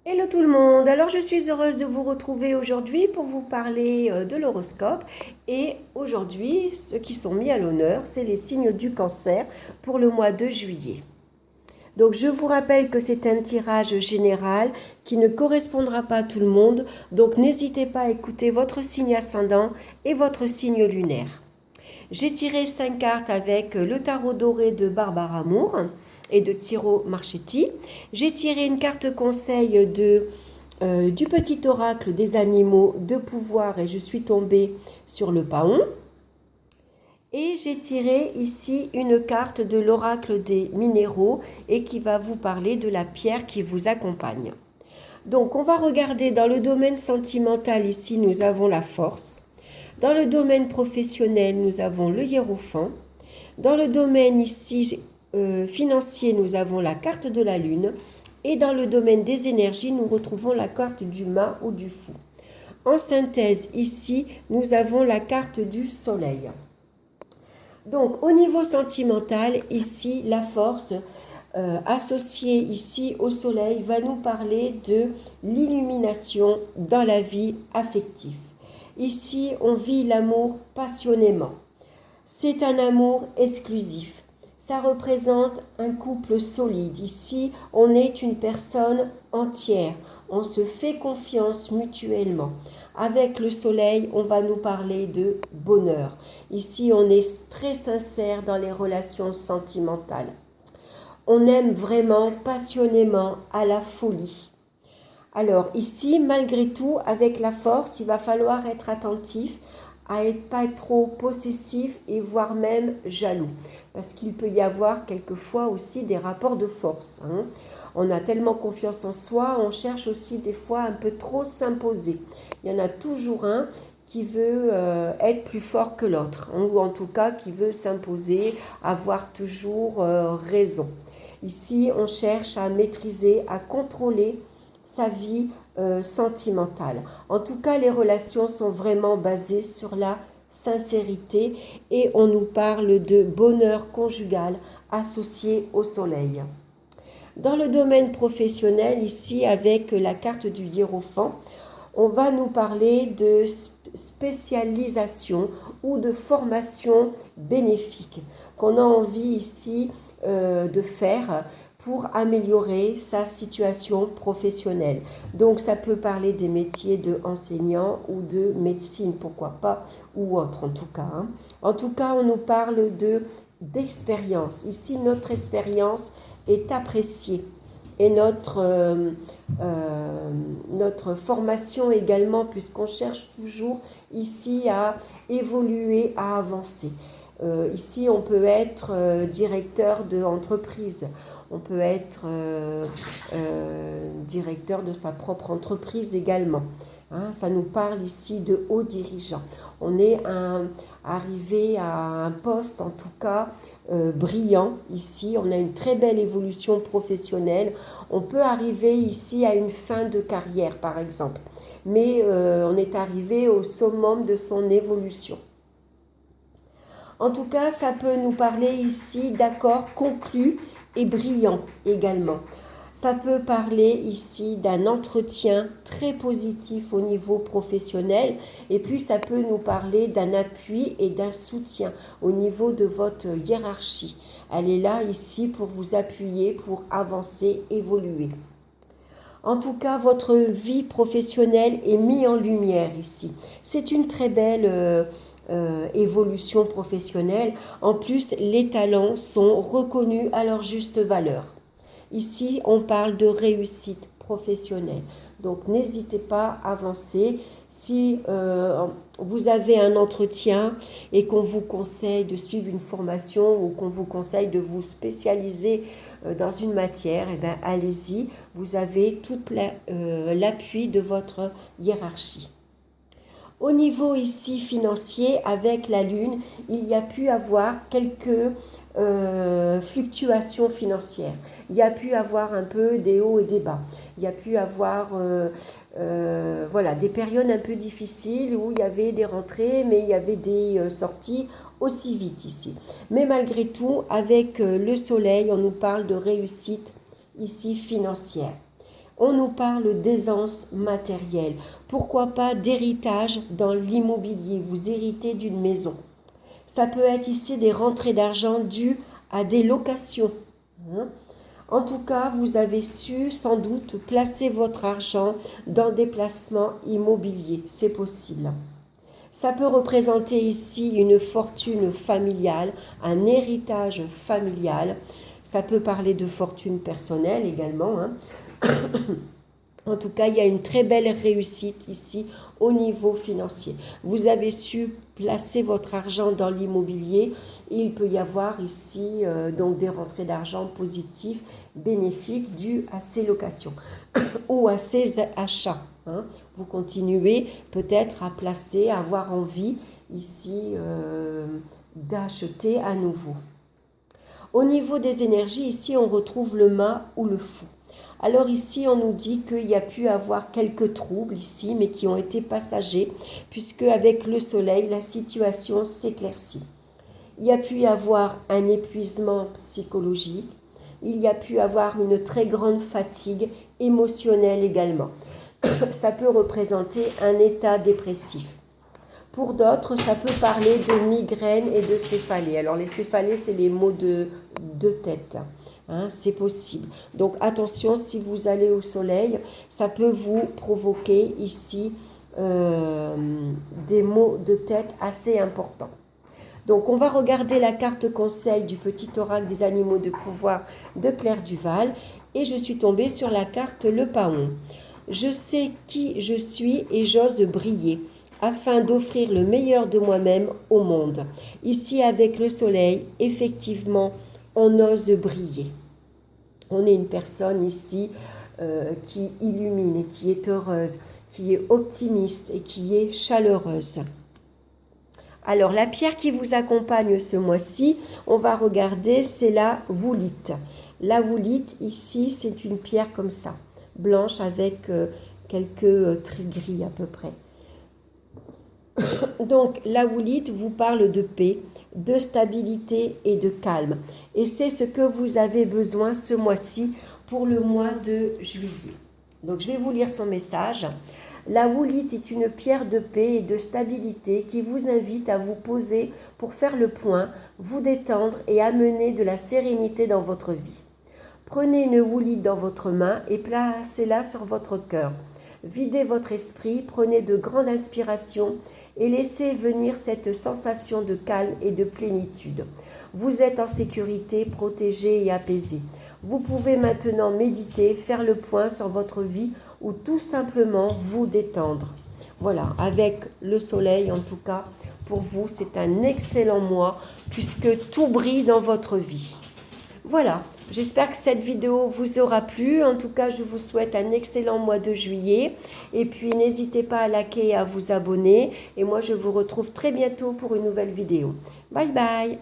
Hello tout le monde, alors je suis heureuse de vous retrouver aujourd'hui pour vous parler de l'horoscope et aujourd'hui ceux qui sont mis à l'honneur c'est les signes du cancer pour le mois de juillet. Donc je vous rappelle que c'est un tirage général qui ne correspondra pas à tout le monde, donc n'hésitez pas à écouter votre signe ascendant et votre signe lunaire. J'ai tiré 5 cartes avec le tarot doré de Barbara Moore et de Ciro Marchetti. J'ai tiré une carte conseil du petit oracle des animaux de pouvoir et je suis tombée sur le paon. Et j'ai tiré ici une carte de l'oracle des minéraux et qui va vous parler de la pierre qui vous accompagne. Donc on va regarder dans le domaine sentimental ici nous avons la force. Dans le domaine professionnel nous avons le hiérophant. Dans le domaine ici financier nous avons la carte de la lune. Et dans le domaine des énergies nous retrouvons la carte du mât ou du fou. En synthèse ici nous avons la carte du soleil. Donc au niveau sentimental, ici la force associée ici au soleil va nous parler de l'illumination dans la vie affective. Ici on vit l'amour passionnément. C'est un amour exclusif. Ça représente un couple solide. Ici on est une personne entière. On se fait confiance mutuellement. Avec le soleil, on va nous parler de bonheur. Ici, on est très sincère dans les relations sentimentales. On aime vraiment passionnément à la folie. Alors ici, malgré tout, avec la force, il va falloir être attentif à ne pas être trop possessif et voire même jaloux. Parce qu'il peut y avoir quelquefois aussi des rapports de force. On a tellement confiance en soi, on cherche aussi des fois un peu trop s'imposer. Il y en a toujours un qui veut être plus fort que l'autre, ou en tout cas qui veut s'imposer, avoir toujours raison. Ici, on cherche à maîtriser, à contrôler sa vie sentimentale. En tout cas, les relations sont vraiment basées sur la sincérité et on nous parle de bonheur conjugal associé au soleil. Dans le domaine professionnel, ici avec la carte du hiérophant, on va nous parler de spécialisation ou de formation bénéfique qu'on a envie ici de faire pour améliorer sa situation professionnelle. Donc ça peut parler des métiers de enseignant ou de médecine, pourquoi pas, ou autre en tout cas. En tout cas, on nous parle d'expérience. Ici, notre expérience est appréciée et notre formation également, puisqu'on cherche toujours ici à évoluer, à avancer. Ici, on peut être directeur d'entreprise, on peut être directeur de sa propre entreprise également. Ça nous parle ici de hauts dirigeants. On est arrivé à un poste, en tout cas, brillant ici. On a une très belle évolution professionnelle. On peut arriver ici à une fin de carrière, par exemple. Mais on est arrivé au summum de son évolution. En tout cas, ça peut nous parler ici d'accords conclus et brillants également. Ça peut parler ici d'un entretien très positif au niveau professionnel et puis ça peut nous parler d'un appui et d'un soutien au niveau de votre hiérarchie. Elle est là ici pour vous appuyer, pour avancer, évoluer. En tout cas, votre vie professionnelle est mise en lumière ici. C'est une très belle évolution professionnelle. En plus, les talents sont reconnus à leur juste valeur. Ici, on parle de réussite professionnelle. Donc, n'hésitez pas à avancer. Si vous avez un entretien et qu'on vous conseille de suivre une formation ou qu'on vous conseille de vous spécialiser dans une matière, eh bien, allez-y. Vous avez tout l'appui de votre hiérarchie. Au niveau ici financier, avec la Lune, il y a pu avoir quelques fluctuations financières. Il y a pu avoir un peu des hauts et des bas. Il y a pu avoir voilà, des périodes un peu difficiles où il y avait des rentrées, mais il y avait des sorties aussi vite ici. Mais malgré tout, avec le soleil, on nous parle de réussite ici financière. On nous parle d'aisance matérielle. Pourquoi pas d'héritage dans l'immobilier? Vous héritez d'une maison. Ça peut être ici des rentrées d'argent dues à des locations. En tout cas, vous avez su sans doute placer votre argent dans des placements immobiliers. C'est possible. Ça peut représenter ici une fortune familiale, un héritage familial. Ça peut parler de fortune personnelle également. En tout cas, il y a une très belle réussite ici au niveau financier. Vous avez su placer votre argent dans l'immobilier. Il peut y avoir ici donc des rentrées d'argent positives, bénéfiques, dues à ces locations ou à ces achats. Vous continuez peut-être à placer, à avoir envie ici d'acheter à nouveau. Au niveau des énergies, ici on retrouve le mât ou le fou. Alors ici, on nous dit qu'il y a pu avoir quelques troubles ici, mais qui ont été passagers, puisque avec le soleil, la situation s'éclaircit. Il y a pu y avoir un épuisement psychologique, il y a pu avoir une très grande fatigue émotionnelle également. Ça peut représenter un état dépressif. Pour d'autres, ça peut parler de migraines et de céphalées. Alors les céphalées, c'est les maux de tête. C'est possible. Donc attention, si vous allez au soleil, ça peut vous provoquer ici des maux de tête assez importants. Donc on va regarder la carte conseil du petit oracle des animaux de pouvoir de Claire Duval et je suis tombée sur la carte le paon. Je sais qui je suis et j'ose briller afin d'offrir le meilleur de moi-même au monde. Ici avec le soleil, effectivement, on ose briller. On est une personne ici qui illumine et qui est heureuse, qui est optimiste et qui est chaleureuse. Alors, la pierre qui vous accompagne ce mois-ci, on va regarder, c'est la woolite. La woolite, ici, c'est une pierre comme ça, blanche avec quelques traits gris à peu près. Donc, la woolite vous parle de paix, de stabilité et de calme. Et c'est ce que vous avez besoin ce mois-ci pour le mois de juillet. Donc, je vais vous lire son message. La woolite est une pierre de paix et de stabilité qui vous invite à vous poser pour faire le point, vous détendre et amener de la sérénité dans votre vie. Prenez une woolite dans votre main et placez-la sur votre cœur. Videz votre esprit, prenez de grandes inspirations et laissez venir cette sensation de calme et de plénitude. Vous êtes en sécurité, protégé et apaisé. Vous pouvez maintenant méditer, faire le point sur votre vie ou tout simplement vous détendre. Voilà, avec le soleil en tout cas, pour vous, c'est un excellent mois puisque tout brille dans votre vie. Voilà, j'espère que cette vidéo vous aura plu. En tout cas, je vous souhaite un excellent mois de juillet. Et puis, n'hésitez pas à liker et à vous abonner. Et moi, je vous retrouve très bientôt pour une nouvelle vidéo. Bye bye!